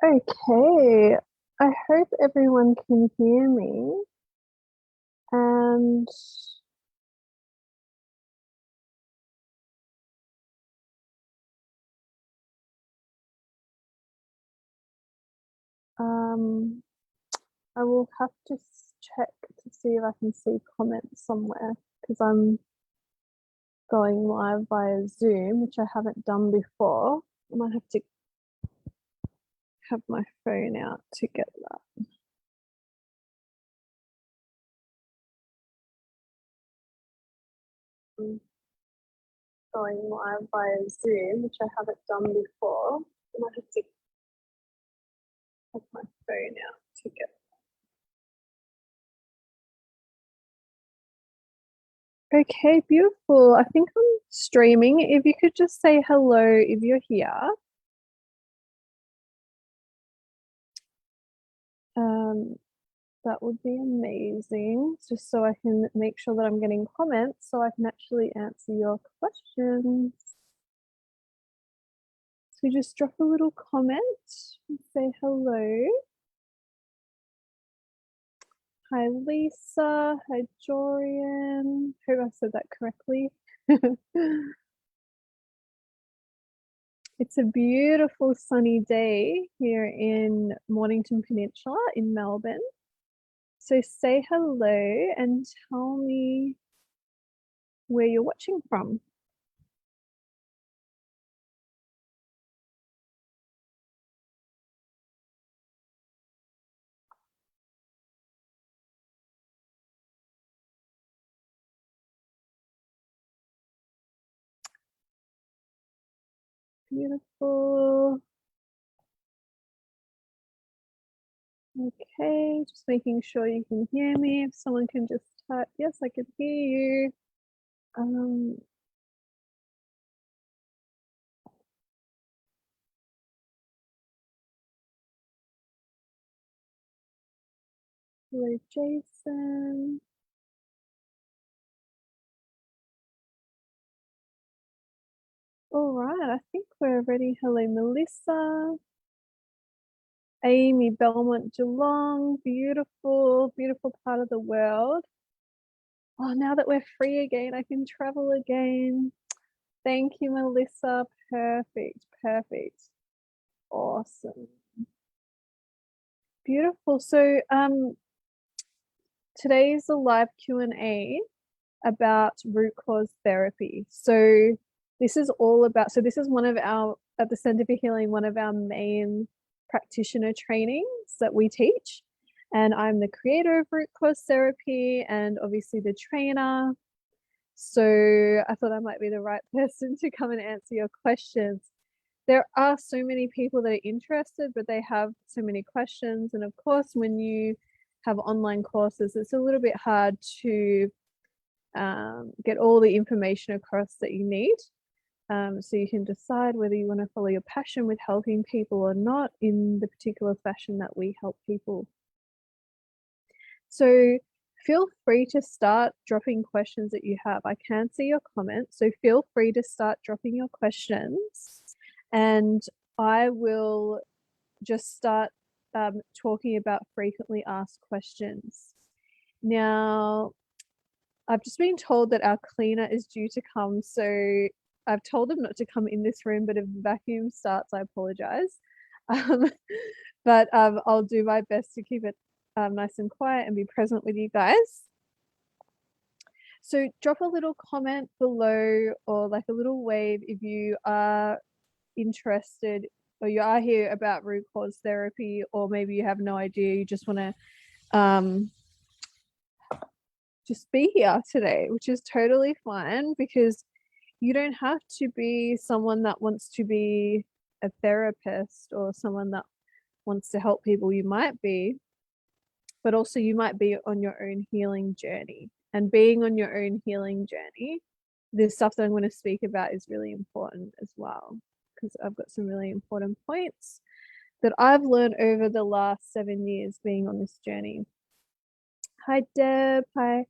Okay, I hope everyone can hear me. And um, I will have to check to see if I can see comments somewhere because I'm going live via Zoom, which I haven't done before. I might have to have my phone out to get that. I'm going live via Zoom, which I haven't done before. I might have to have my phone out to get that. Okay, beautiful. I think I'm streaming. If you could just say hello if you're here. That would be amazing, just so I can make sure that I'm getting comments so I can actually answer your questions. So just drop a little comment and say hello. Hi, Lisa. Hi, Jorian. Hope I said that correctly. It's a beautiful sunny day here in Mornington Peninsula in Melbourne. So say hello and tell me where you're watching from. Beautiful. Okay, just making sure you can hear me. If someone can just type, yes, I can hear you. Hello, Jason. All right, I think we're ready. Hello, Melissa. Amy, Belmont, Geelong. Beautiful, beautiful part of the world. Oh, now that we're free again, I can travel again. Thank you, Melissa. Perfect, perfect. Awesome. Beautiful. So today's a live Q&A about root cause therapy. So this is all about, so this is one of our, at the Center for Healing, one of our main practitioner trainings that we teach. And I'm the creator of root cause therapy and obviously the trainer. So I thought I might be the right person to come and answer your questions. There are so many people that are interested, but they have so many questions. And of course, when you have online courses, it's a little bit hard to get all the information across that you need. So you can decide whether you want to follow your passion with helping people or not in the particular fashion that we help people. So feel free to start dropping questions that you have. I can see your comments, so feel free to start dropping your questions and I will just start talking about frequently asked questions. Now, I've just been told that our cleaner is due to come, so I've told them not to come in this room, but if the vacuum starts, I apologize. But I'll do my best to keep it nice and quiet and be present with you guys. So drop a little comment below or like a little wave if you are interested or you are here about root cause therapy, or maybe you have no idea, you just want to just be here today, which is totally fine because you don't have to be someone that wants to be a therapist or someone that wants to help people. You might be, but also you might be on your own healing journey. And being on your own healing journey, this stuff that I'm going to speak about is really important as well, because I've got some really important points that I've learned over the last 7 years being on this journey. Hi, Deb. Hi,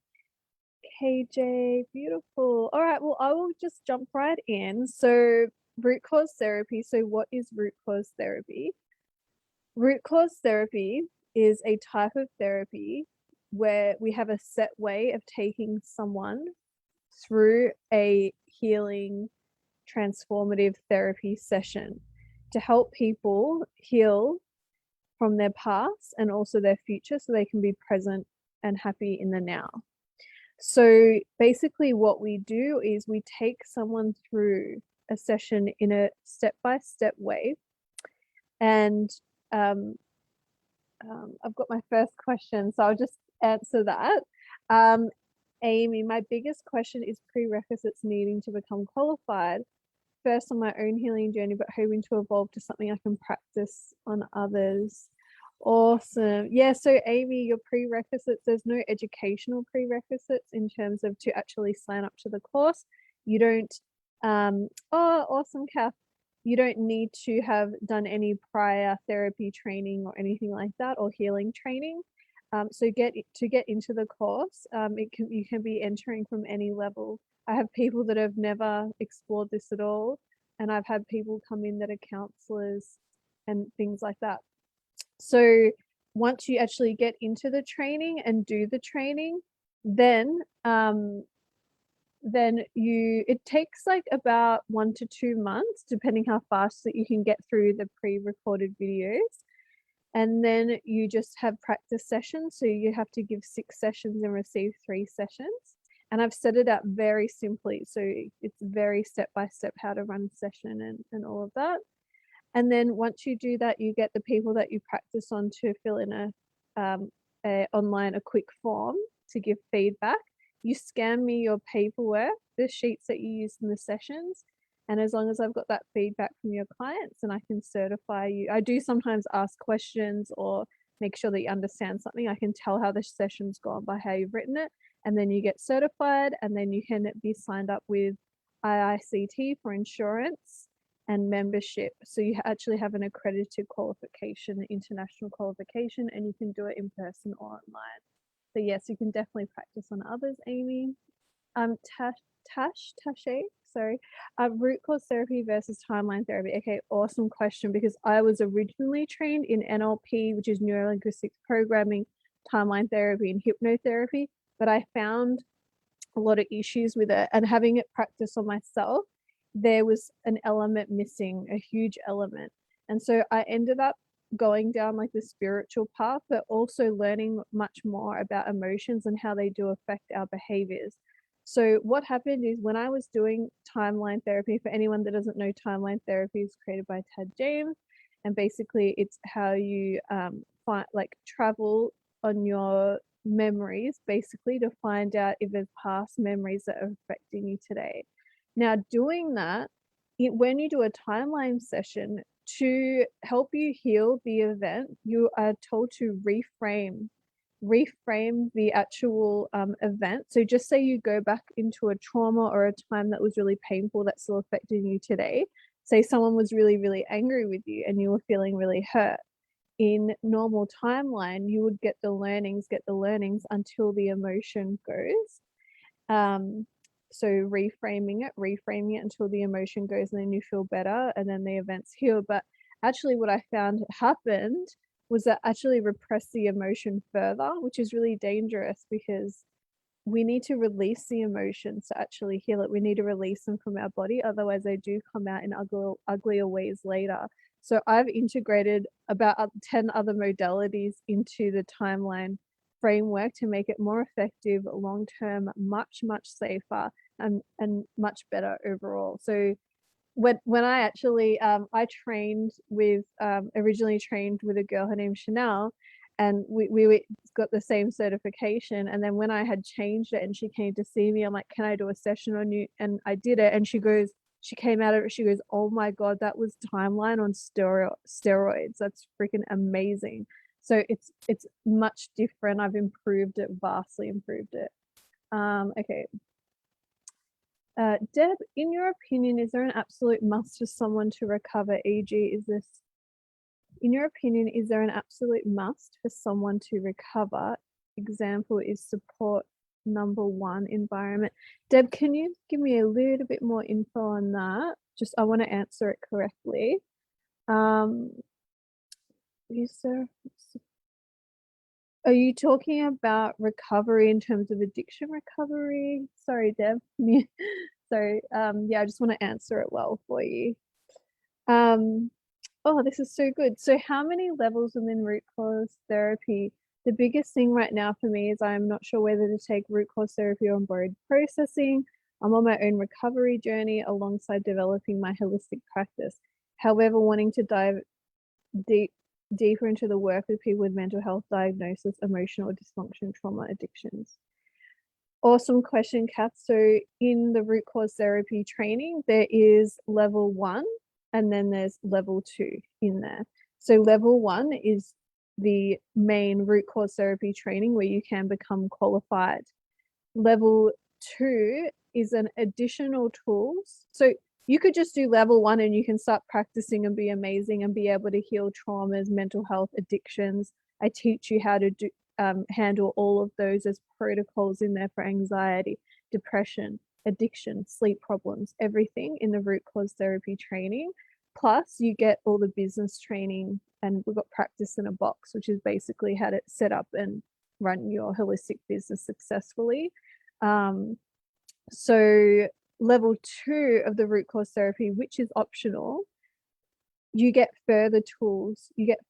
KJ. Beautiful. All right. Well, I will just jump right in. So, root cause therapy. So, what is root cause therapy? Root cause therapy is a type of therapy where we have a set way of taking someone through a healing, transformative therapy session to help people heal from their past and also their future so they can be present and happy in the now. So basically what we do is we take someone through a session in a step-by-step way. And I've got my first question, so I'll just answer that. Amy, my biggest question is prerequisites needing to become qualified. First on my own healing journey, but hoping to evolve to something I can practice on others. Awesome. Yeah, so Amy, your prerequisites, there's no educational prerequisites in terms of to actually sign up to the course. You don't, oh, awesome, Kath. You don't need to have done any prior therapy training or anything like that, or healing training. So to get into the course, you can be entering from any level. I have people that have never explored this at all, and I've had people come in that are counselors and things like that. So once you actually get into the training and do the training, then it takes like about 1 to 2 months, depending how fast that you can get through the pre-recorded videos. And then you just have practice sessions. So you have to give 6 sessions and receive 3 sessions. And I've set it up very simply. So it's very step-by-step how to run a session and all of that. And then once you do that, you get the people that you practice on to fill in a quick form to give feedback. You scan me your paperwork, the sheets that you use in the sessions. And as long as I've got that feedback from your clients, and I can certify you. I do sometimes ask questions or make sure that you understand something. I can tell how the session's gone by how you've written it. And then you get certified, and then you can be signed up with IICT for insurance and membership. So you actually have an accredited qualification, international qualification, and you can do it in person or online. So yes, you can definitely practice on others, Amy. Tashay, sorry. Root cause therapy versus timeline therapy. Okay, awesome question, because I was originally trained in NLP, which is neuro-linguistics programming, timeline therapy, and hypnotherapy, but I found a lot of issues with it, and having it practice on myself, there was an element missing, a huge element. And so I ended up going down like the spiritual path, but also learning much more about emotions and how they do affect our behaviors. So what happened is, when I was doing timeline therapy, for anyone that doesn't know, timeline therapy is created by Tad James, and basically it's how you travel on your memories, basically, to find out if there's past memories that are affecting you today. Now, doing that, when you do a timeline session, to help you heal the event, you are told to reframe the actual event. So just say you go back into a trauma or a time that was really painful that's still affecting you today. Say someone was really, really angry with you and you were feeling really hurt. In normal timeline, you would get the learnings until the emotion goes. So reframing it until the emotion goes, and then you feel better, and then the events heal. But actually what I found happened was that actually repress the emotion further, which is really dangerous, because we need to release the emotions to actually heal it. We need to release them from our body, otherwise they do come out in uglier ways later. So I've integrated about 10 other modalities into the timeline framework to make it more effective, long-term, much safer, and much better overall. So when I actually I trained with originally trained with a girl, her name's Chanel, and we got the same certification. And then when I had changed it and she came to see me, I'm like, can I do a session on you? And I did it, and she came out of it, she goes, oh my god, that was timeline on steroids. That's freaking amazing. So it's much different. I've improved it, vastly improved it. Okay. Deb, in your opinion, is there an absolute must for someone to recover? E.g., in your opinion, is there an absolute must for someone to recover? Example is support number 1 environment. Deb, can you give me a little bit more info on that? Just, I want to answer it correctly. is there, are you talking about recovery in terms of addiction recovery? Sorry, Deb. Sorry. Yeah, I just want to answer it well for you. Oh, this is so good. So how many levels within root cause therapy? The biggest thing right now for me is I'm not sure whether to take root cause therapy or embodied processing. I'm on my own recovery journey alongside developing my holistic practice. However, wanting to dive deeper into the work with people with mental health diagnosis, emotional dysfunction, trauma, addictions. Awesome question, Kath. So in the root cause therapy training, there is level 1 and then there's level 2 in there. So level 1 is the main root cause therapy training where you can become qualified. Level 2 is an additional tools. So you could just do level 1 and you can start practicing and be amazing and be able to heal traumas, mental health, addictions. I teach you how to do handle all of those as protocols in there for anxiety, depression, addiction, sleep problems, everything in the root cause therapy training. Plus you get all the business training, and we've got practice in a box, which is basically how to set up and run your holistic business successfully. So level 2 of the root cause therapy, which is optional, you get further tools. You get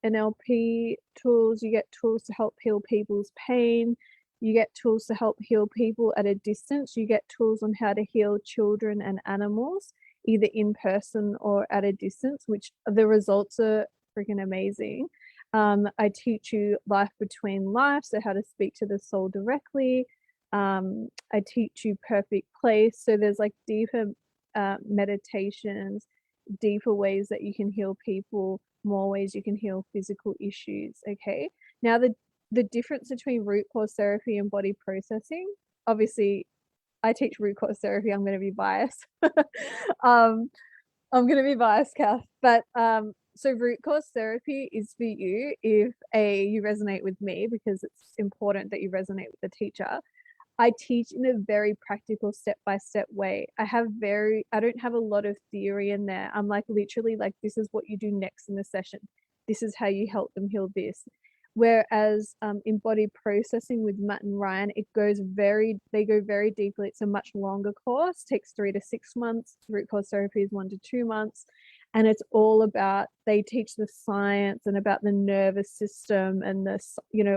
NLP tools, you get tools to help heal people's pain, you get tools to help heal people at a distance, you get tools on how to heal children and animals, either in person or at a distance, which the results are freaking amazing. I teach you life between life, so how to speak to the soul directly. I teach you perfect place, so there's like deeper meditations, deeper ways that you can heal people, more ways you can heal physical issues. Okay, now the difference between root cause therapy and body processing, obviously I teach root cause therapy, I'm going to be biased. I'm going to be biased, Kath, but so root cause therapy is for you if you resonate with me, because it's important that you resonate with the teacher. I teach in a very practical step-by-step way. I don't have a lot of theory in there. I'm like literally like, this is what you do next in the session. This is how you help them heal this. Whereas in body processing with Matt and Ryan, they go very deeply. It's a much longer course, takes 3 to 6 months. Root cause therapy is 1 to 2 months. And it's all about, they teach the science and about the nervous system and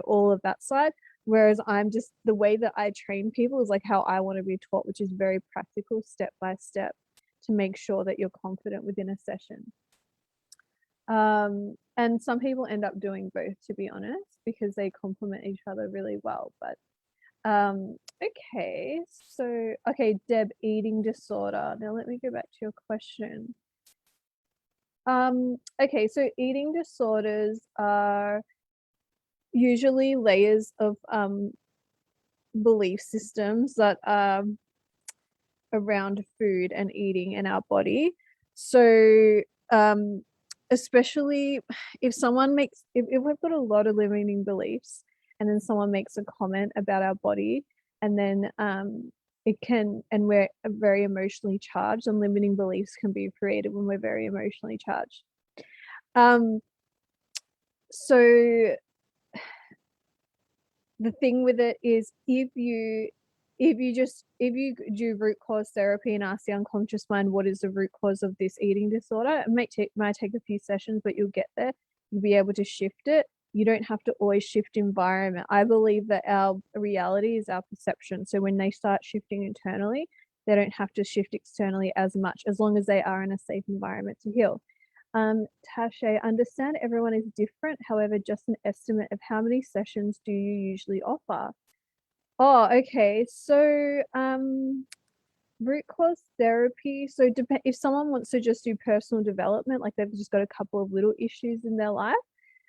all of that side. Whereas I'm just, the way that I train people is like how I want to be taught, which is very practical, step by step, to make sure that you're confident within a session. And some people end up doing both, to be honest, because they complement each other really well. But okay, Deb, eating disorder. Now let me go back to your question. Okay, so eating disorders are usually layers of belief systems that are around food and eating in our body. So especially if we've got a lot of limiting beliefs and then someone makes a comment about our body, and then we're very emotionally charged, and limiting beliefs can be created when we're very emotionally charged. So the thing with it is, if you do root cause therapy and ask the unconscious mind, what is the root cause of this eating disorder? It might take a few sessions, but you'll get there. You'll be able to shift it. You don't have to always shift environment. I believe that our reality is our perception. So when they start shifting internally, they don't have to shift externally as much, as long as they are in a safe environment to heal. Tasha, understand everyone is different. However, just an estimate of how many sessions do you usually offer? Oh, okay. So, root cause therapy. So if someone wants to just do personal development, like they've just got a couple of little issues in their life,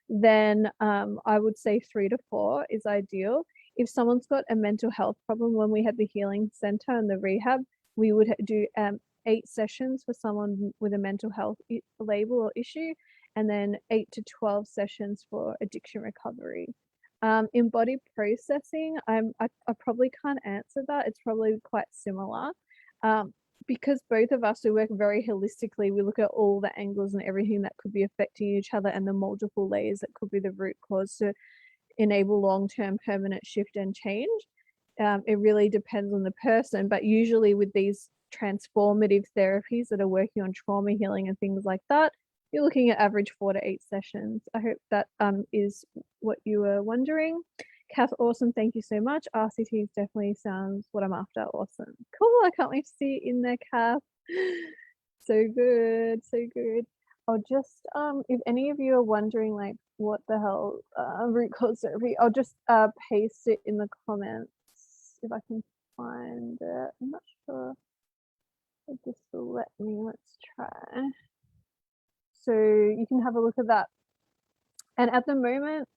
then I would say 3 to 4 is ideal. If someone's got a mental health problem, when we had the healing center and the rehab, we would do 8 sessions for someone with a mental health label or issue, and then 8 to 12 sessions for addiction recovery. In body processing, I probably can't answer that. It's probably quite similar. because both of us, we work very holistically, we look at all the angles and everything that could be affecting each other and the multiple layers that could be the root cause to enable long-term permanent shift and change. It really depends on the person, but usually with these transformative therapies that are working on trauma healing and things like that, you're looking at average 4 to 8 sessions. I hope that is what you were wondering. Kath, awesome. Thank you so much. RCTs definitely sounds what I'm after. Awesome. Cool. I can't wait to see you in there, Kath. So good. So good. I'll just, if any of you are wondering, like, what the hell root cause therapy, I'll just paste it in the comments if I can find it. I'm not sure if this will let me. Let's try. So you can have a look at that. And at the moment,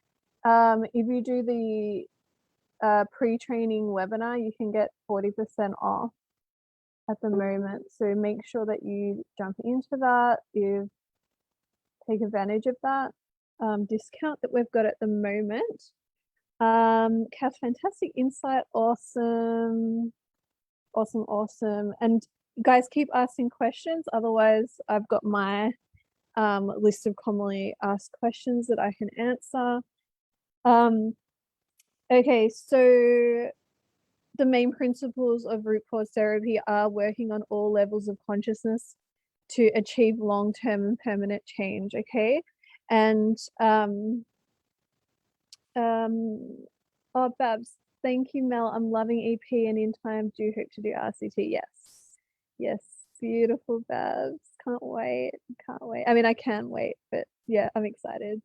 if you do the pre-training webinar, you can get 40% off at the moment. So make sure that you jump into that, you take advantage of that discount that we've got at the moment. Kath, fantastic insight. Awesome. Awesome, awesome. And guys, keep asking questions. Otherwise, I've got my list of commonly asked questions that I can answer. Okay, so the main principles of root cause therapy are working on all levels of consciousness to achieve long-term and permanent change, okay? And oh, Babs, thank you, Mel. I'm loving EP and in time do hope to do RCT. Yes, yes, beautiful, Babs. Can't wait, can't wait. I mean, I can wait, but yeah, I'm excited.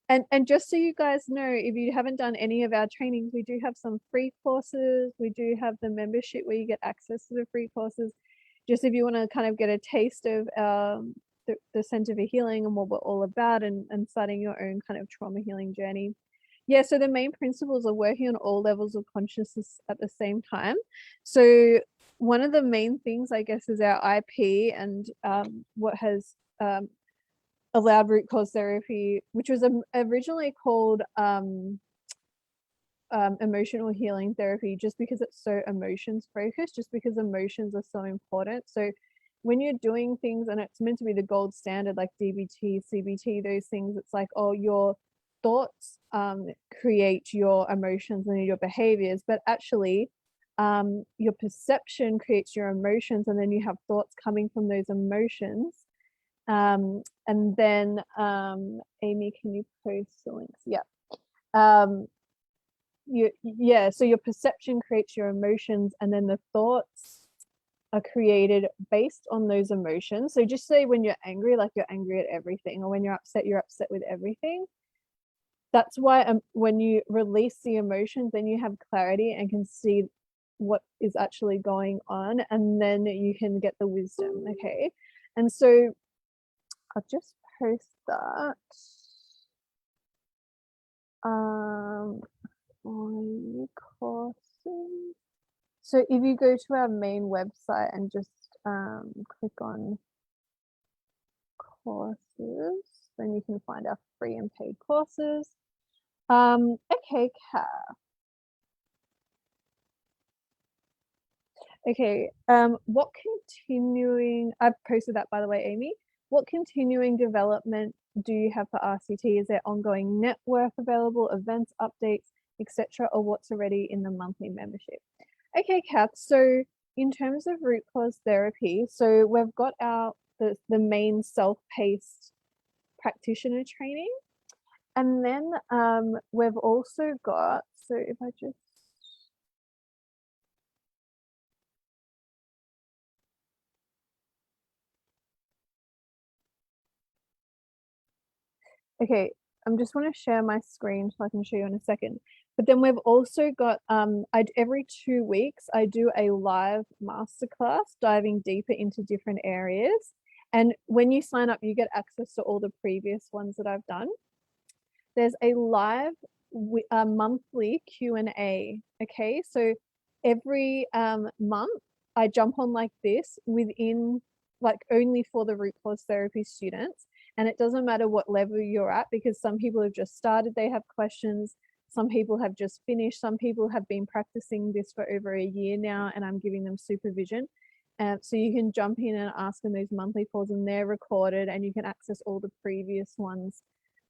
And just so you guys know, if you haven't done any of our trainings, we do have some free courses. We do have the membership where you get access to the free courses. Just if you want to kind of get a taste of the Center for Healing and what we're all about, and starting your own kind of trauma healing journey. Yeah, so the main principles are working on all levels of consciousness at the same time. So one of the main things, I guess, is our IP and what has allowed root cause therapy, which was originally called emotional healing therapy, just because it's so emotions focused, just because emotions are so important. So when you're doing things and it's meant to be the gold standard, like DBT, CBT, those things, it's like, oh, your thoughts create your emotions and your behaviors, but actually your perception creates your emotions, and then you have thoughts coming from those emotions. And then Amy, can you post the links? Yeah. So your perception creates your emotions, and then the thoughts are created based on those emotions. So just say when you're angry, like you're angry at everything, or when you're upset with everything. That's why when you release the emotions, then you have clarity and can see what is actually going on, and then you can get the wisdom. Okay. And so I'll just post that. Courses. So if you go to our main website and just click on courses, then you can find our free and paid courses. Okay, Kat. Okay, what continuing, I've posted that, by the way, Amy. What continuing development do you have for RCT? Is there ongoing network available, events, updates, etc., or what's already in the monthly membership? Okay, Kath, so in terms of root cause therapy, so we've got the main self-paced practitioner training, and then we've also got, so if I just, okay, I'm just want to share my screen so I can show you in a second. But then we've also got, every 2 weeks, I do a live masterclass diving deeper into different areas. And when you sign up, you get access to all the previous ones that I've done. There's a live monthly Q&A, okay? So every month, I jump on like this within, like only for the root cause therapy students. And it doesn't matter what level you're at, because some people have just started, they have questions. Some people have just finished. Some people have been practicing this for over a year now, and I'm giving them supervision. So you can jump in and ask them those monthly calls, and they're recorded, and you can access all the previous ones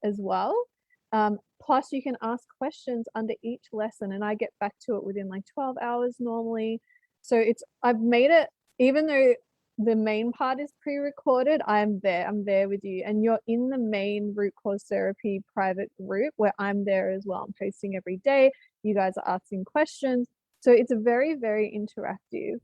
as well. Plus you can ask questions under each lesson, and I get back to it within like 12 hours normally. So I've made it, even though the main part is pre-recorded, I'm there with you, and you're in the main Root Cause Therapy private group where I'm there as well. I'm posting every day. You guys are asking questions. So it's a very, very interactive.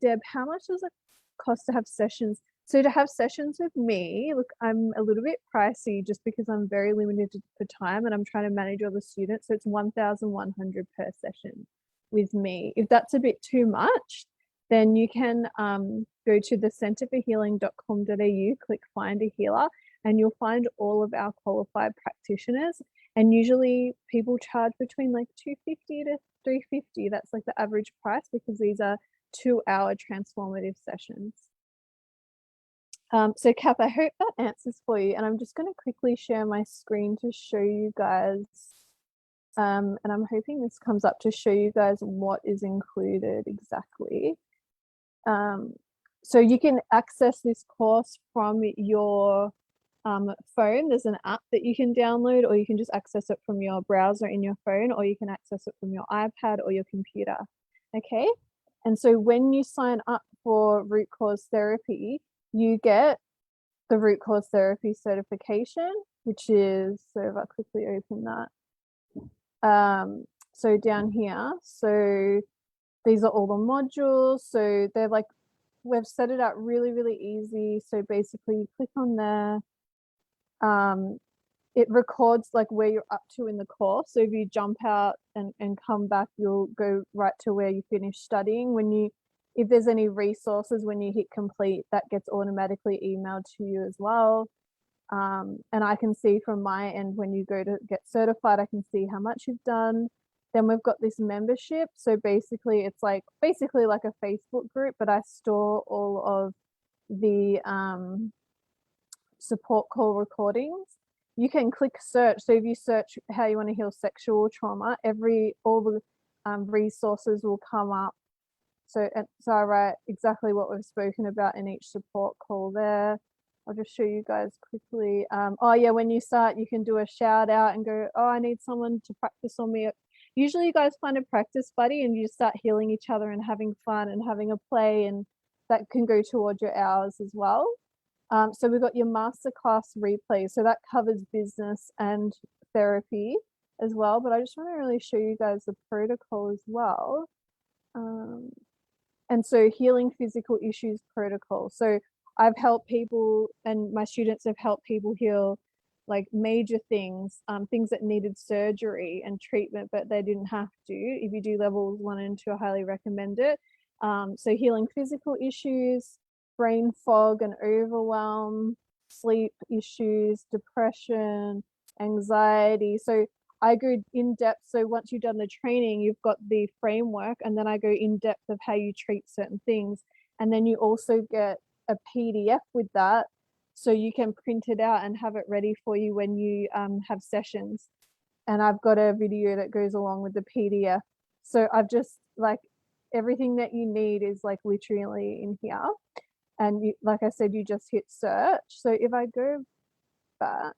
Deb, how much does it cost to have sessions? So to have sessions with me, look, I'm a little bit pricey just because I'm very limited for time and I'm trying to manage all the students. So it's 1,100 per session with me. If that's a bit too much, then you can go to the centreforhealing.com.au, click find a healer, and you'll find all of our qualified practitioners. And usually people charge between like $250 to $350. That's like the average price, because these are 2-hour transformative sessions. So Kath, I hope that answers for you. And I'm just going to quickly share my screen to show you guys. And I'm hoping this comes up to show you guys what is included exactly. So you can access this course from your phone. There's an app that you can download, or you can just access it from your browser in your phone, or you can access it from your iPad or your computer. Okay. And so when you sign up for Root Cause Therapy, you get the Root Cause Therapy certification, which is, so if I quickly open that. So down here, so these are all the modules. So they're like, we've set it out really, really easy. So basically you click on there. It records like where you're up to in the course. So if you jump out and come back, you'll go right to where you finish studying. If there's any resources, when you hit complete, that gets automatically emailed to you as well. And I can see from my end, when you go to get certified, I can see how much you've done. Then we've got this membership. So basically it's like a Facebook group, but I store all of the support call recordings. You can click search. So if you search how you want to heal sexual trauma, all the resources will come up. So I write exactly what we've spoken about in each support call there. I'll just show you guys quickly. Oh yeah, when you start, you can do a shout out and go, oh, I need someone to practice on me. Usually you guys find a practice buddy and you start healing each other and having fun and having a play, and that can go towards your hours as well. So we've got your masterclass replay. So that covers business and therapy as well. But I just want to really show you guys the protocol as well. And so healing physical issues protocol. So I've helped people, and my students have helped people heal like major things, things that needed surgery and treatment, but they didn't have to. If you do levels 1 and 2, I highly recommend it. So healing physical issues, brain fog and overwhelm, sleep issues, depression, anxiety. So I go in depth. So once you've done the training, you've got the framework, and then I go in depth of how you treat certain things. And then you also get a PDF with that, so you can print it out and have it ready for you when you have sessions. And I've got a video that goes along with the PDF. So I've just like everything that you need is like literally in here. And you, like I said, you just hit search. So if I go back,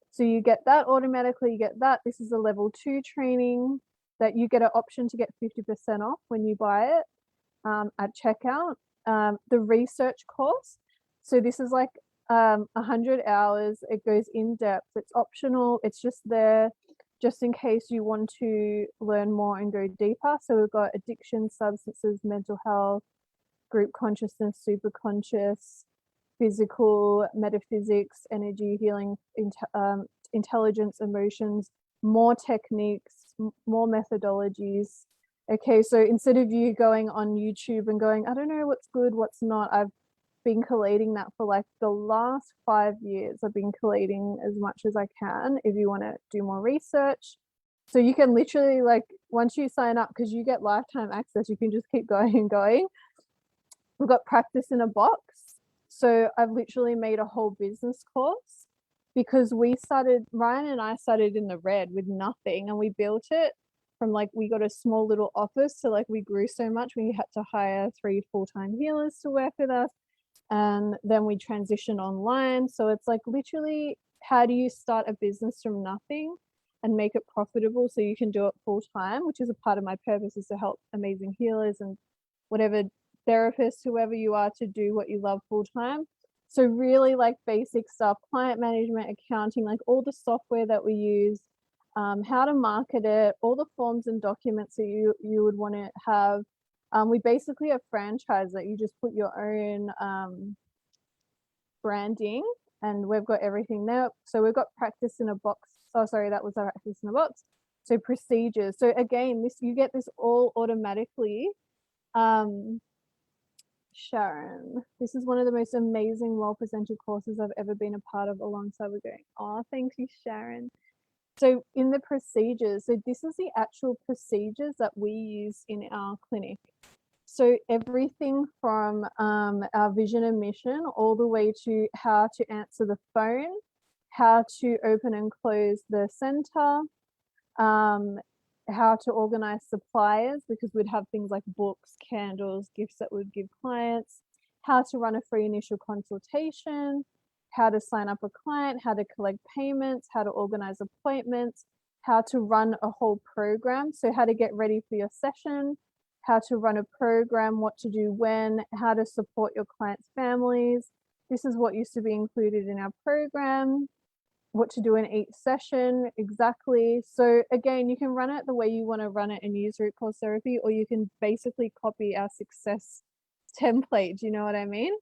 so you get that automatically, you get that. This is a level 2 training that you get an option to get 50% off when you buy it at checkout. The research course. So this is like 100 hours. It goes in depth. It's optional. It's just there just in case you want to learn more and go deeper. So we've got addiction, substances, mental health, group consciousness, super conscious, physical, metaphysics, energy healing, intelligence, emotions, more techniques, more methodologies. Okay, so instead of you going on YouTube and going, I don't know what's good, what's not, I've been collating that for like the last 5 years. I've been collating as much as I can if you want to do more research. So you can literally, like, once you sign up, because you get lifetime access, you can just keep going and going. We've got practice in a box. So I've literally made a whole business course. because Ryan and I started in the red with nothing, and we built it from like, we got a small little office to like, we grew so much we had to hire 3 full-time healers to work with us, and then we transitioned online. So it's like, literally, how do you start a business from nothing and make it profitable so you can do it full time, which is a part of my purpose, is to help amazing healers and whatever therapists, whoever you are, to do what you love full time. So really like basic stuff, client management, accounting, like all the software that we use, how to market it, all the forms and documents that you would want to have. We basically have franchise that you just put your own branding, and we've got everything there. So we've got practice in a box. Oh, sorry, that was our practice in a box. So procedures. So again, this, you get this all automatically. Sharon, this is one of the most amazing, well-presented courses I've ever been a part of alongside with going. Oh, thank you, Sharon. So in the procedures, so this is the actual procedures that we use in our clinic. So everything from our vision and mission all the way to how to answer the phone, how to open and close the center, how to organize suppliers, because we'd have things like books, candles, gifts that we'd give clients, how to run a free initial consultation, how to sign up a client, how to collect payments, how to organize appointments, how to run a whole program. So how to get ready for your session, how to run a program, what to do when, how to support your clients' families. This is what used to be included in our program, what to do in each session exactly. So again, you can run it the way you want to run it and use RootCause therapy, or you can basically copy our success template. Do you know what I mean?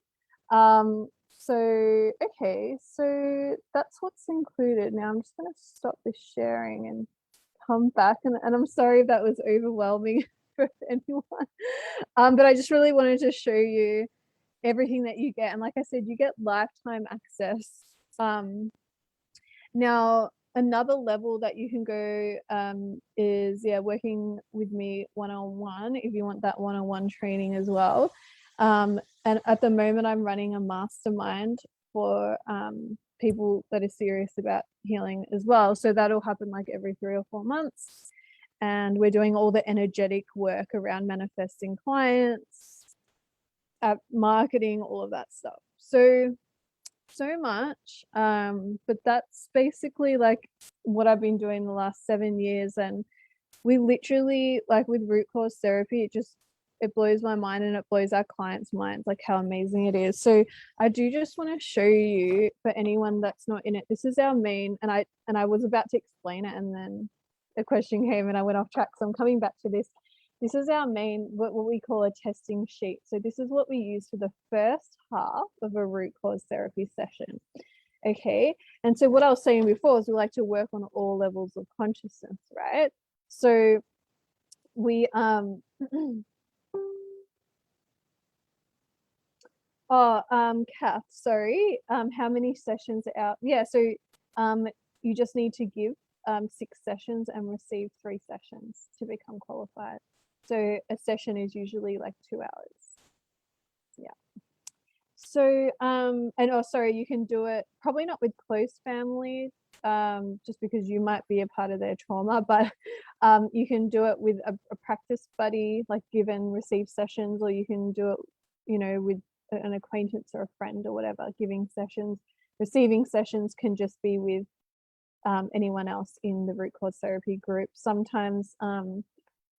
So okay, so that's what's included. Now I'm just going to stop this sharing and come back, and I'm sorry if that was overwhelming for anyone, but I just really wanted to show you everything that you get. And like I said, you get lifetime access. Now another level that you can go is working with me one-on-one, if you want that one-on-one training as well. And at the moment I'm running a mastermind for people that are serious about healing as well. So that'll happen like every 3 or 4 months. And we're doing all the energetic work around manifesting clients, marketing, all of that stuff. So much. But that's basically like what I've been doing the last 7 years. And we literally, like with RootCause therapy, it blows my mind, and it blows our clients' minds, like how amazing it is. So I do just want to show you, for anyone that's not in it, this is our main, and I was about to explain it, and then a question came and I went off track. So I'm coming back to this. This is our main, what we call a testing sheet. So this is what we use for the first half of a RootCause therapy session. Okay. And so what I was saying before is we like to work on all levels of consciousness, right? So we Kath, sorry, how many sessions are out? Yeah, so you just need to give 6 sessions and receive 3 sessions to become qualified. So a session is usually like 2 hours. Yeah. So and oh, sorry, you can do it probably not with close family, just because you might be a part of their trauma, but you can do it with a practice buddy, like give and receive sessions, or you can do it, you know, with an acquaintance or a friend or whatever, giving sessions. Receiving sessions can just be with anyone else in the RootCause therapy group. Sometimes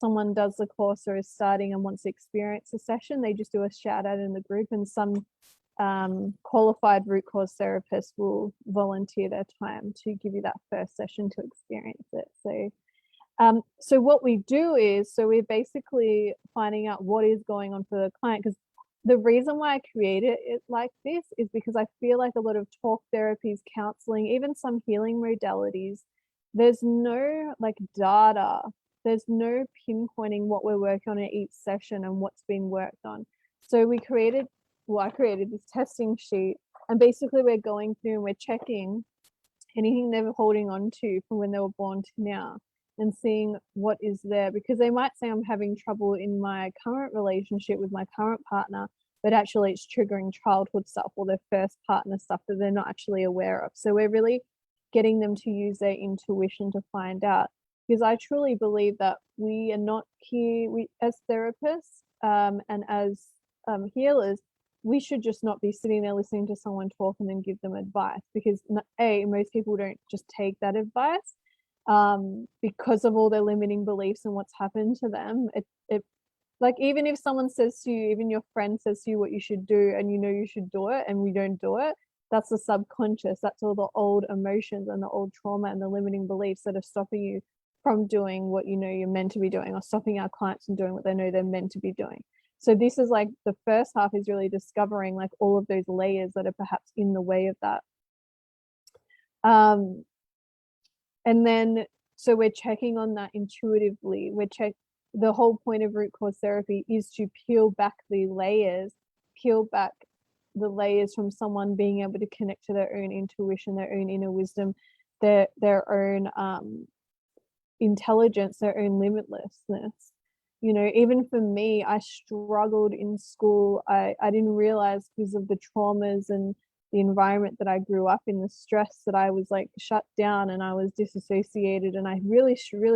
someone does the course or is starting and wants to experience a session, they just do a shout out in the group, and some qualified RootCause therapists will volunteer their time to give you that first session to experience it. So what we do is, so we're basically finding out what is going on for the client, because the reason why I created it like this is because I feel like a lot of talk therapies, counseling, even some healing modalities, there's no like data, there's no pinpointing what we're working on in each session and what's been worked on. So I created this testing sheet, and basically we're going through and we're checking anything they were holding on to from when they were born to now, and seeing what is there, because they might say, I'm having trouble in my current relationship with my current partner, but actually it's triggering childhood stuff or their first partner stuff that they're not actually aware of. So we're really getting them to use their intuition to find out, because I truly believe that we are not here, we as therapists and as healers, we should just not be sitting there listening to someone talk and then give them advice, because most people don't just take that advice because of all their limiting beliefs and what's happened to them. It like, even if someone says to you, even your friend says to you what you should do, and you know you should do it and we don't do it, that's the subconscious. That's all the old emotions and the old trauma and the limiting beliefs that are stopping you from doing what you know you're meant to be doing, or stopping our clients from doing what they know they're meant to be doing. So this is like the first half is really discovering like all of those layers that are perhaps in the way of that. And then, so we're checking on that intuitively. The whole point of root cause therapy is to peel back the layers from someone being able to connect to their own intuition, their own inner wisdom, their own intelligence, their own limitlessness. You know, even for me, I struggled in school. I didn't realize, because of the traumas and the environment that I grew up in, the stress, that I was like shut down and I was disassociated, and I really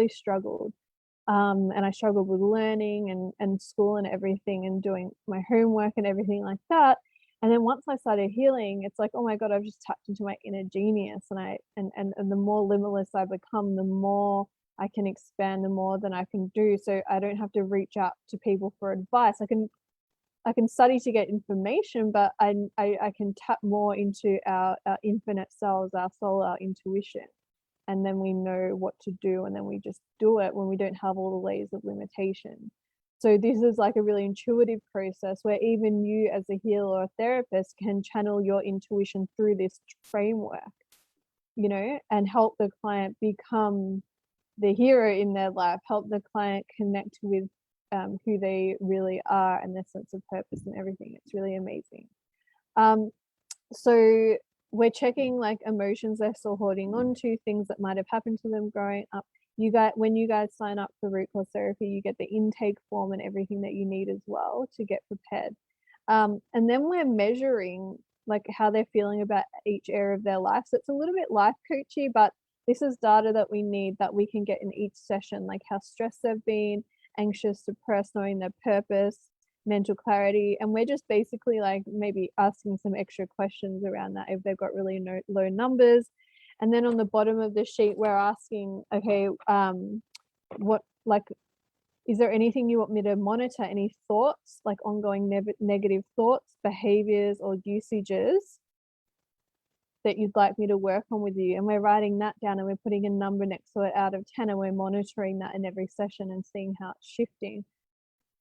struggled. And I struggled with learning and school and everything, and doing my homework and everything like that. And then once I started healing, it's like, oh my God, I've just tapped into my inner genius. And the more limitless I become, the more I can expand, the more than I can do. So I don't have to reach out to people for advice. I can study to get information, but I can tap more into our infinite selves, our soul, our intuition. And then we know what to do, and then we just do it when we don't have all the layers of limitation. So this is like a really intuitive process where even you as a healer or a therapist can channel your intuition through this framework, you know, and help the client become the hero in their life, help the client connect with who they really are and their sense of purpose and everything. It's really amazing. So we're checking like emotions they're still holding on to, things that might have happened to them growing up. When you guys sign up for root cause therapy, you get the intake form and everything that you need as well to get prepared. And then we're measuring like how they're feeling about each area of their life. So it's a little bit life coachy, but this is data that we need, that we can get in each session, like how stressed they've been, anxious, depressed, knowing their purpose, mental clarity. And we're just basically like maybe asking some extra questions around that if they've got really low numbers. And then on the bottom of the sheet, we're asking, okay, is there anything you want me to monitor? Any thoughts, like ongoing negative thoughts, behaviors, or usages that you'd like me to work on with you? And we're writing that down, and we're putting a number next to it out of 10, and we're monitoring that in every session and seeing how it's shifting.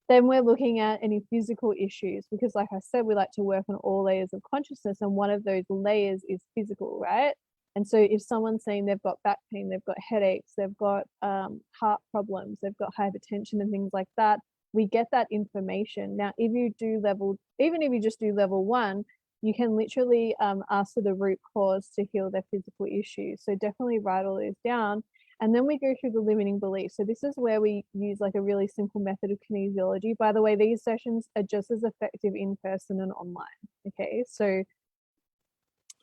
Then we're looking at any physical issues, because like I said, we like to work on all layers of consciousness, and one of those layers is physical, right? And so if someone's saying they've got back pain, they've got headaches, they've got heart problems, they've got hypertension and things like that, we get that information. Now, even if you just do level 1, you can literally ask for the root cause to heal their physical issues. So definitely write all those down. And then we go through the limiting beliefs. So this is where we use like a really simple method of kinesiology. By the way, these sessions are just as effective in person and online. Okay, so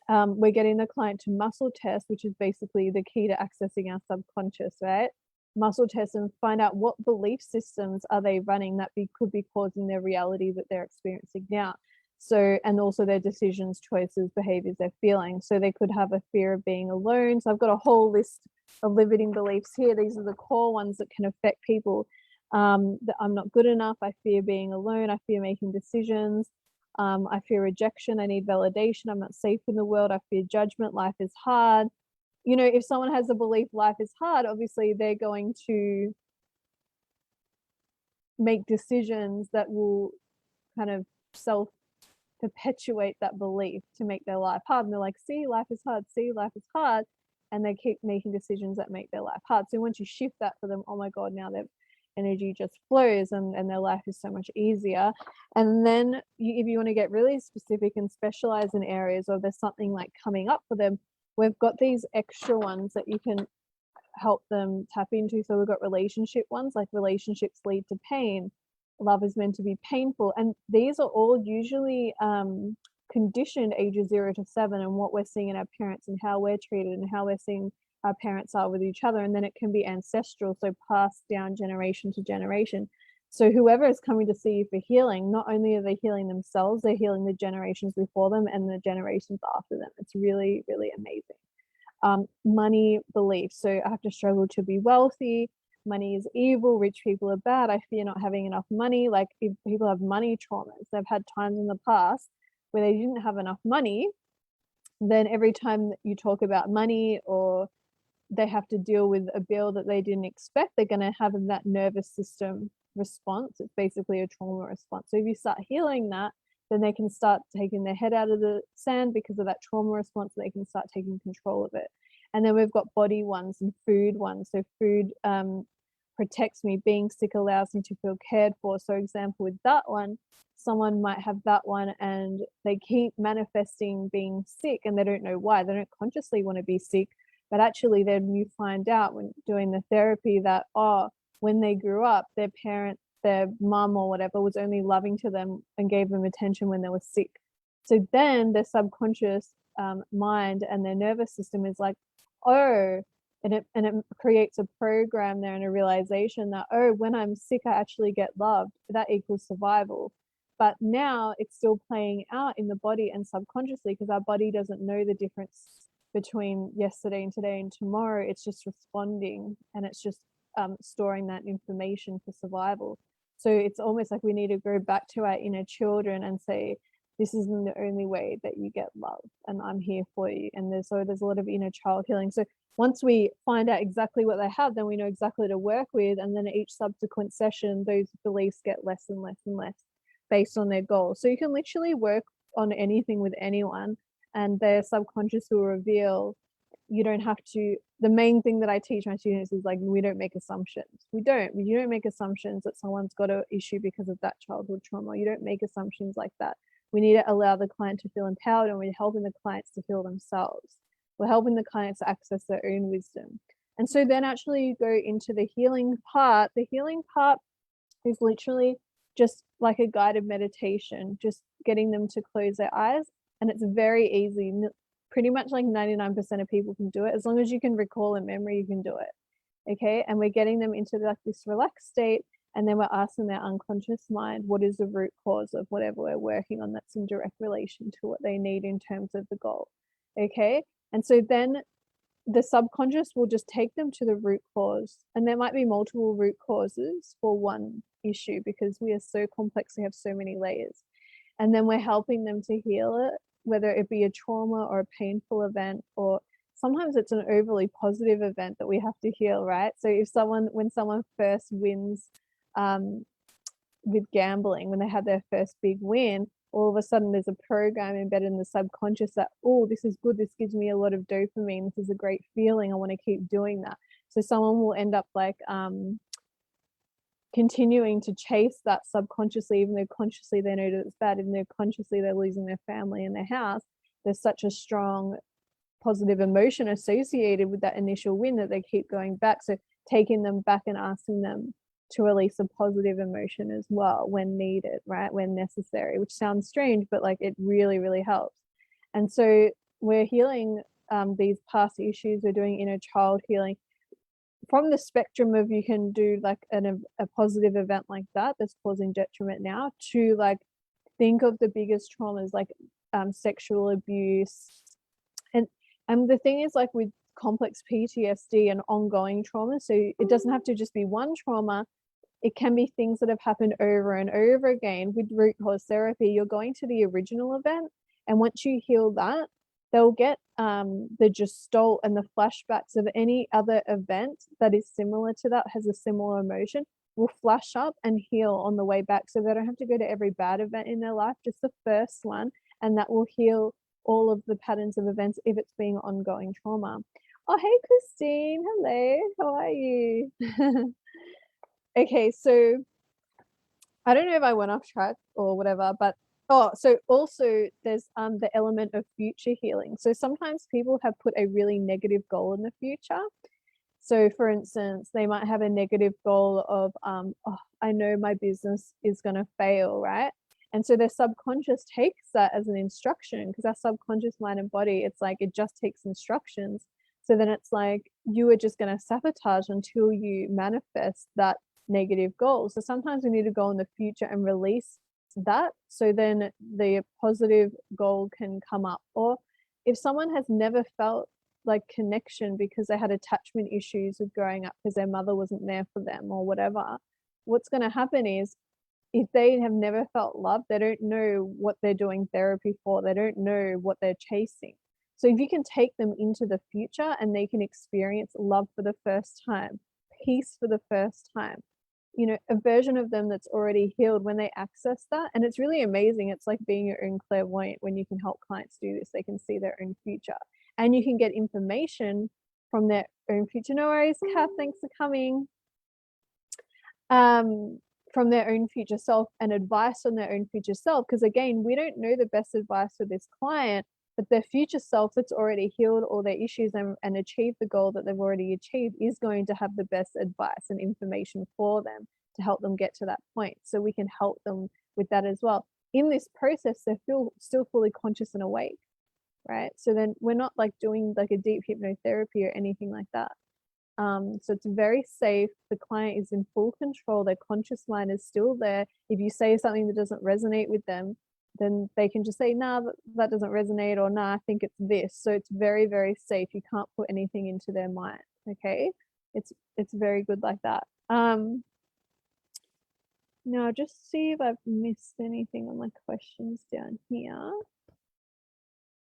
we're getting the client to muscle test, which is basically the key to accessing our subconscious, right? Muscle test and find out what belief systems are they running that could be causing their reality that they're experiencing now. So, and also their decisions, choices, behaviors they're feeling. So they could have a fear of being alone. So I've got a whole list of limiting beliefs here. These are the core ones that can affect people. That I'm not good enough. I fear being alone. I fear making decisions. I fear rejection. I need validation. I'm not safe in the world. I fear judgment. Life is hard. You know, if someone has a belief life is hard, obviously they're going to make decisions that will kind of self-perpetuate that belief to make their life hard. And they're like, see, life is hard. See, life is hard. And they keep making decisions that make their life hard. So once you shift that for them, oh my God, now their energy just flows and their life is so much easier. And then if you want to get really specific and specialize in areas, or there's something like coming up for them, we've got these extra ones that you can help them tap into. So we've got relationship ones, like relationships lead to pain, love is meant to be painful. And these are all usually conditioned ages 0 to 7, and what we're seeing in our parents and how we're treated and how we're seeing our parents are with each other. And then it can be ancestral, so passed down generation to generation. So whoever is coming to see you for healing, not only are they healing themselves, they're healing the generations before them and the generations after them. It's really, really amazing. Money beliefs. So I have to struggle to be wealthy. Money is evil. Rich people are bad. I fear not having enough money. Like, if people have money traumas, they've had times in the past where they didn't have enough money, then every time that you talk about money or they have to deal with a bill that they didn't expect, they're going to have that nervous system response. It's basically a trauma response. So if you start healing that, then they can start taking their head out of the sand because of that trauma response. They can start taking control of it. And then we've got body ones and food ones. So food protects me. Being sick allows me to feel cared for. So example, with that one, someone might have that one and they keep manifesting being sick and they don't know why. They don't consciously want to be sick, but actually then you find out when doing the therapy that, when they grew up, their parent, their mum or whatever was only loving to them and gave them attention when they were sick. So then their subconscious mind and their nervous system is like, and it creates a program there and a realization that, when I'm sick, I actually get loved. That equals survival. But now it's still playing out in the body and subconsciously, because our body doesn't know the difference between yesterday and today and tomorrow. It's just responding, and it's just storing that information for survival. So it's almost like we need to go back to our inner children and say, this isn't the only way that you get love, and I'm here for you. And there's a lot of inner child healing. So once we find out exactly what they have, then we know exactly to work with. And then at each subsequent session, those beliefs get less and less and less based on their goals. So you can literally work on anything with anyone, and their subconscious will reveal. You don't have to. The main thing that I teach my students is, like, we don't make assumptions. You don't make assumptions that someone's got an issue because of that childhood trauma. You don't make assumptions like that. We need to allow the client to feel empowered, and we're helping the clients to heal themselves. We're helping the clients to access their own wisdom. And so then actually you go into the healing part. The healing part is literally just like a guided meditation, just getting them to close their eyes. And it's very easy. Pretty much like 99% of people can do it. As long as you can recall a memory, you can do it. Okay. And we're getting them into like this relaxed state. And then we're asking their unconscious mind, what is the root cause of whatever we're working on that's in direct relation to what they need in terms of the goal. Okay. And so then the subconscious will just take them to the root cause. And there might be multiple root causes for one issue, because we are so complex. We have so many layers. And then we're helping them to heal it, whether it be a trauma or a painful event, or sometimes it's an overly positive event that we have to heal, right? So when someone first wins with gambling, when they have their first big win, all of a sudden there's a program embedded in the subconscious that, this is good, this gives me a lot of dopamine, this is a great feeling, I want to keep doing that. So someone will end up like continuing to chase that subconsciously, even though consciously they know that it's bad, even though consciously they're losing their family and their house. There's such a strong positive emotion associated with that initial win that they keep going back. So taking them back and asking them to release a positive emotion as well when needed, right? When necessary, which sounds strange, but like it really, really helps. And so we're healing these past issues. We're doing inner child healing from the spectrum of, you can do like a positive event like that that's causing detriment now, to like think of the biggest traumas like sexual abuse. And the thing is, like with complex PTSD and ongoing trauma, so it doesn't have to just be one trauma. It can be things that have happened over and over again. With root cause therapy, you're going to the original event, and once you heal that, they'll get the gestalt and the flashbacks of any other event that is similar to that, has a similar emotion, will flash up and heal on the way back. So they don't have to go to every bad event in their life, just the first one, and that will heal all of the patterns of events if it's being ongoing trauma. Oh, hey, Christine. Hello. How are you? Okay, so I don't know if I went off track or whatever, but so also there's the element of future healing. So sometimes people have put a really negative goal in the future, So for instance, they might have a negative goal of, oh, I know my business is going to fail, right? And so their subconscious takes that as an instruction, because our subconscious mind and body, it's like it just takes instructions. So then it's like you are just going to sabotage until you manifest that negative goal. So sometimes we need to go in the future and release that, so then the positive goal can come up. Or if someone has never felt like connection because they had attachment issues with growing up because their mother wasn't there for them or whatever, what's going to happen is, if they have never felt love, they don't know what they're doing therapy for. They don't know what they're chasing. So if you can take them into the future and they can experience love for the first time, peace for the first time, you know, a version of them that's already healed, when they access that. And it's really amazing. It's like being your own clairvoyant when you can help clients do this. They can see their own future and you can get information from their own future. No worries, Kath, thanks for coming. From their own future self and advice on their own future self. Because again, we don't know the best advice for this client, but their future self that's already healed all their issues and achieved the goal that they've already achieved is going to have the best advice and information for them to help them get to that point. So we can help them with that as well. In this process, they feel still fully conscious and awake, right? So then we're not like doing like a deep hypnotherapy or anything like that. So it's very safe. The client is in full control. Their conscious mind is still there. If you say something that doesn't resonate with them, then they can just say, nah, that doesn't resonate, or nah, I think it's this. So it's very, very safe. You can't put anything into their mind. Okay. It's very good like that. Now just see if I've missed anything on my questions down here.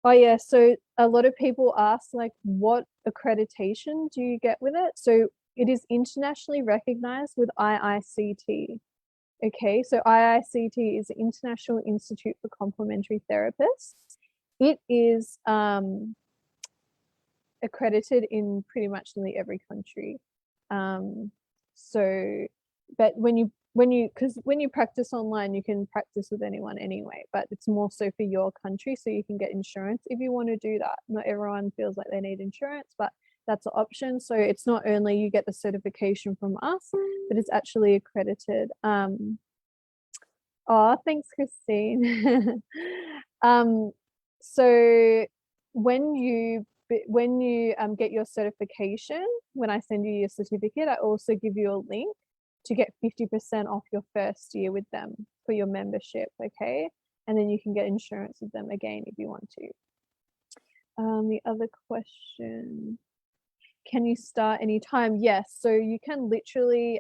Oh yeah, so a lot of people ask like, what accreditation do you get with it? So it is internationally recognized with IICT. Okay, so IICT is the International Institute for Complementary Therapists. It is accredited in pretty much nearly every country. So, but when you practice online, you can practice with anyone anyway, but it's more so for your country, so you can get insurance if you want to do that. Not everyone feels like they need insurance, but that's an option. So it's not only you get the certification from us, but it's actually accredited. Oh, thanks, Christine. So when you get your certification, when I send you your certificate, I also give you a link to get 50% off your first year with them for your membership, okay? And then you can get insurance with them again if you want to. The other question, can you start anytime? Yes, so you can literally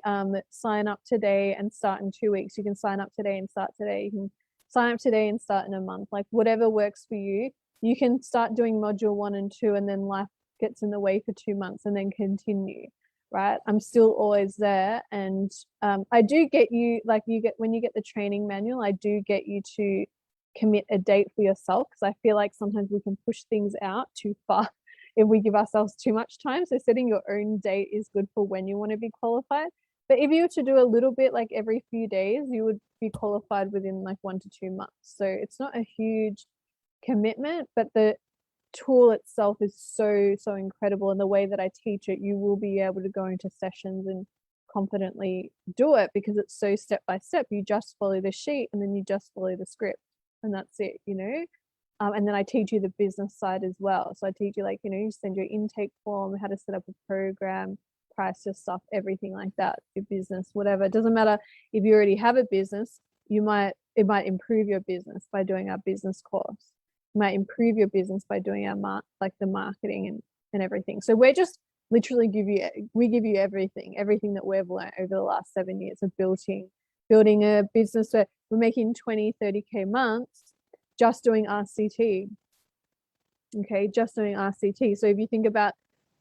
sign up today and start in 2 weeks. You can sign up today and start today. You can sign up today and start in a month, like whatever works for you. You can start doing module 1 and 2 and then life gets in the way for 2 months and then continue. Right, I'm still always there, and I do get you, like when you get the training manual, I do get you to commit a date for yourself, because I feel like sometimes we can push things out too far if we give ourselves too much time. So setting your own date is good for when you want to be qualified. But if you were to do a little bit like every few days, you would be qualified within like 1 to 2 months. So it's not a huge commitment, but the tool itself is so incredible, and the way that I teach it, you will be able to go into sessions and confidently do it, because it's so step by step. You just follow the sheet and then you just follow the script, and that's it, you know. And then I teach you the business side as well. So I teach you, like, you know, you send your intake form, how to set up a program, price your stuff, everything like that, your business, whatever. It doesn't matter if you already have a business. It might improve your business by doing our business course. Might improve your business by doing our the marketing and everything. So we're just literally give you everything that we've learned over the last 7 years of building a business where we're making 20-30K months just doing RCT. Okay, just doing RCT. So if you think about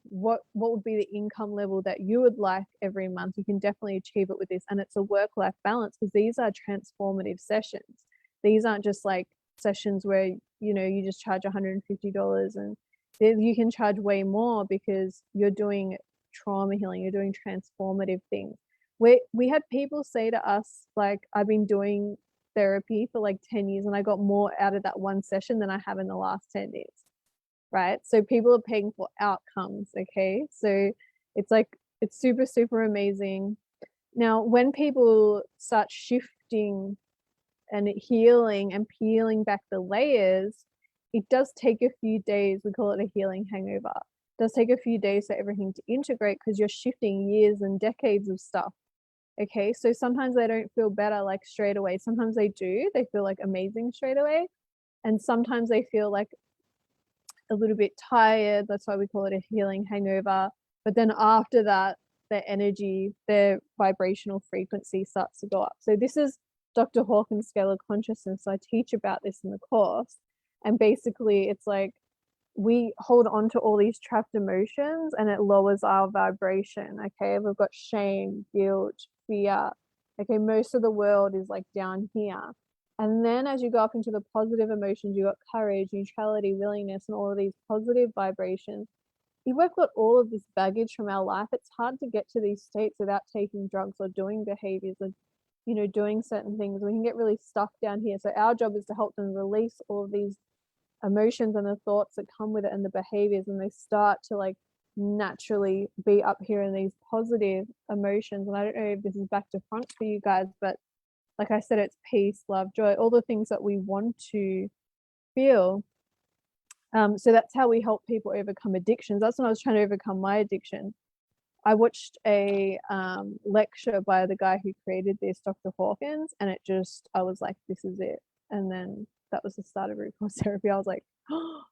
what would be the income level that you would like every month, you can definitely achieve it with this. And it's a work-life balance, because these are transformative sessions. These aren't just like sessions where, you know, you just charge $150, and you can charge way more because you're doing trauma healing, you're doing transformative things. We had people say to us, like, I've been doing therapy for like 10 years and I got more out of that one session than I have in the last 10 years, right? So people are paying for outcomes, okay? So It's like, it's super, super amazing. Now, when people start shifting and healing and peeling back the layers, it does take a few days. We call it a healing hangover. It does take a few days for everything to integrate because you're shifting years and decades of stuff. Okay, so sometimes they don't feel better like straight away. Sometimes they do. They feel like amazing straight away. And sometimes they feel like a little bit tired. That's why we call it a healing hangover. But then after that, their energy, their vibrational frequency starts to go up. So this is Dr. Hawkins' scale of consciousness. So I teach about this in the course. And basically it's like we hold on to all these trapped emotions and it lowers our vibration. Okay, we've got shame, guilt, fear. Okay, most of the world is like down here. And then as you go up into the positive emotions, you got courage, neutrality, willingness, and all of these positive vibrations. If we've got all of this baggage from our life, it's hard to get to these states without taking drugs or doing behaviors or, you know, doing certain things. We can get really stuck down here. So our job is to help them release all of these emotions and the thoughts that come with it and the behaviors, and they start to like naturally be up here in these positive emotions. And I don't know if this is back to front for you guys, but like I said, it's peace, love, joy, all the things that we want to feel. So that's how we help people overcome addictions. That's when I was trying to overcome my addiction. I watched a lecture by the guy who created this, Dr. Hawkins, and it just, I was like, this is it. And then that was the start of RootCause therapy. I was like, oh,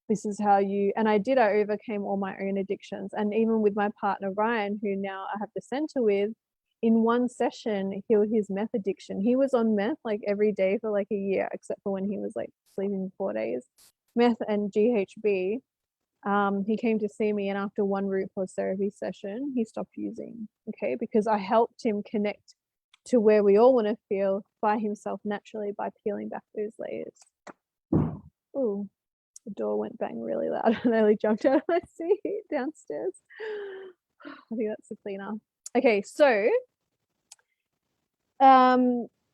this is how you, and I overcame all my own addictions. And even with my partner, Ryan, who now I have the center with, in one session, healed his meth addiction. He was on meth like every day for like a year, except for when he was like sleeping 4 days. Meth and GHB. He came to see me, and after one RootCause therapy session, he stopped using. Okay, because I helped him connect to where we all want to feel by himself naturally by peeling back those layers. Oh, the door went bang really loud. I nearly jumped out of my seat downstairs. I think that's the cleaner. Okay, so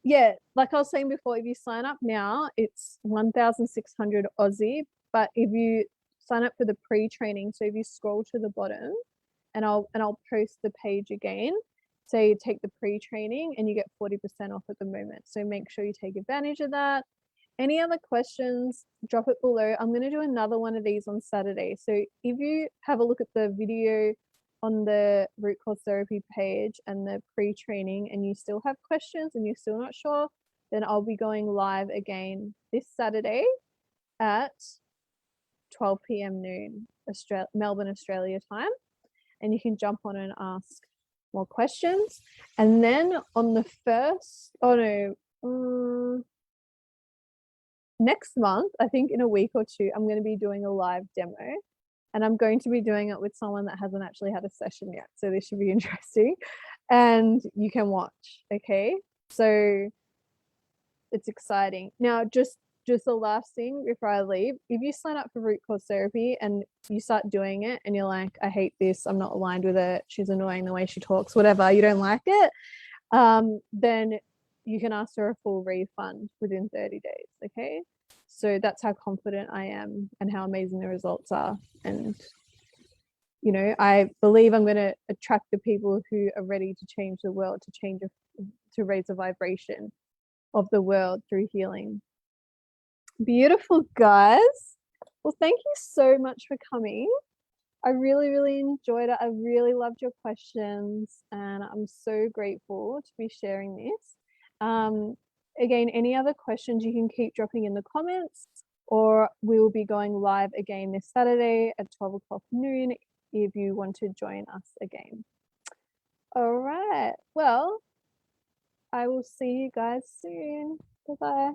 yeah, like I was saying before, if you sign up now, it's 1,600 Aussie. But if you sign up for the pre-training, so if you scroll to the bottom, and I'll post the page again. So you take the pre-training and you get 40% off at the moment. So make sure you take advantage of that. Any other questions, drop it below. I'm going to do another one of these on Saturday. So if you have a look at the video on the RootCause therapy page and the pre-training and you still have questions and you're still not sure, then I'll be going live again this Saturday at 12 p.m. noon, Melbourne, Australia time. And you can jump on and ask more questions. And then on the next month, I think in a week or two, I'm going to be doing a live demo. And I'm going to be doing it with someone that hasn't actually had a session yet. So this should be interesting. And you can watch, okay? So it's exciting. Now, just the last thing before I leave, if you sign up for RootCause therapy and you start doing it and you're like, I hate this, I'm not aligned with it, she's annoying the way she talks, whatever, you don't like it, then you can ask for a full refund within 30 days, okay? So that's how confident I am and how amazing the results are. And, you know, I believe I'm going to attract the people who are ready to change the world, to raise the vibration of the world through healing. Beautiful, guys. Well, thank you so much for coming. I really, really enjoyed it. I really loved your questions, and I'm so grateful to be sharing this. Again, any other questions you can keep dropping in the comments, or we will be going live again this Saturday at 12 o'clock noon if you want to join us again. All right. Well, I will see you guys soon. Bye-bye.